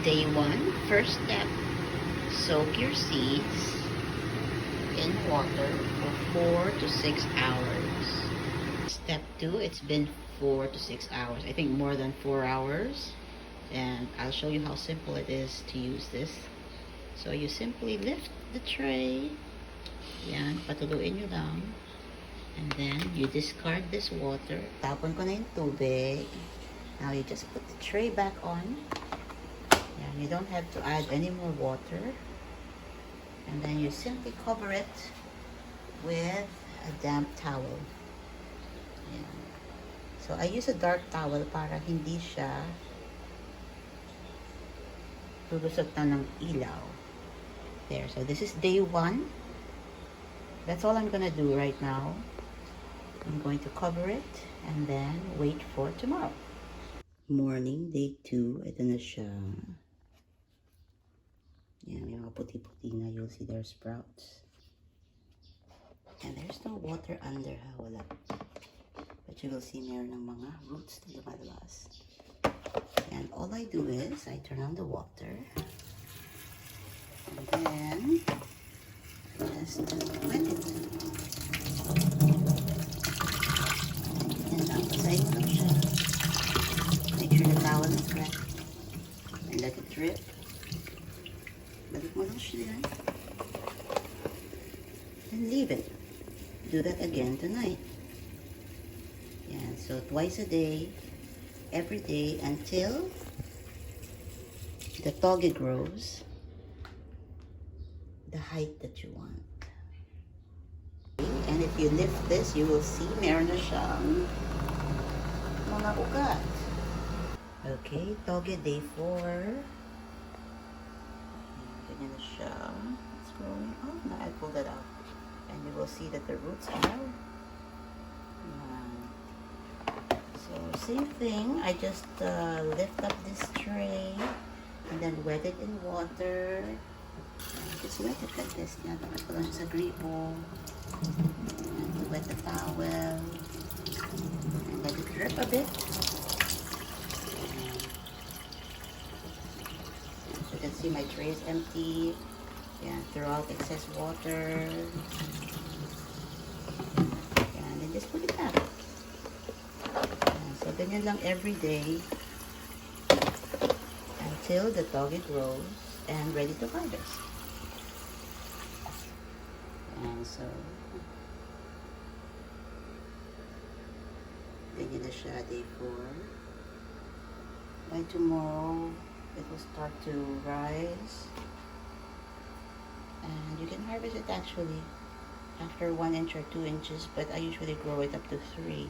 Day 1, first step, soak your seeds in water for 4 to 6 hours. Step 2, it's been 4 to 6 hours. I think more than 4 hours. And I'll show you how simple it is to use this. So you simply lift the tray. Yan, patuluin nyo lang. And then you discard this water. Tapon ko na yung tubig. Now you just put the tray back on. And you don't have to add any more water. And then you simply cover it with a damp towel. Yan. So I use a dark towel para hindi siya tulusot na ng ilaw. There. So this is day 1. That's all I'm gonna do right now. I'm going to cover it and then wait for tomorrow. Morning, day 2. Ito na siya. Yan, may mga puti-puti na. You'll see their sprouts. And there's no water under, ha? Wala. But you will see meron ng mga roots na lumalabas. And all I do is, I turn on the water. And then, just wet it. And basahin mo lang siya. Make sure the towel is wet. And let it drip. Balik mo lang siya. And leave it. Do that again tonight. Yeah, so twice a day, every day until the TOGE grows the height that you want. And if you lift this, you will see meron na siyang mga ugat. Okay, TOGE day 4. Ganyan na siya. It's growing. Oh, now I pull that out. And you will see that the roots are. So same thing. I just lift up this tray and then wet it in water. Just wet it like this. Yan, ito lang siya sa gripo. And wet the towel. And let it drip a bit. As you can see, my tray is empty. Yan, throw out excess water. Yan, and then just put it back. Yan, so ganyan lang every day until the TOGE grows and ready to harvest. And so, ganyan na siya day 4. By tomorrow, it will start to rise. And you can harvest it actually after 1 inch or 2 inches, but I usually grow it up to 3.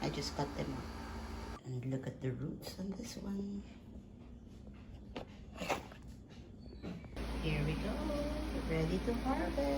I just cut them up. And look at the roots on this one. Here we go, ready to harvest.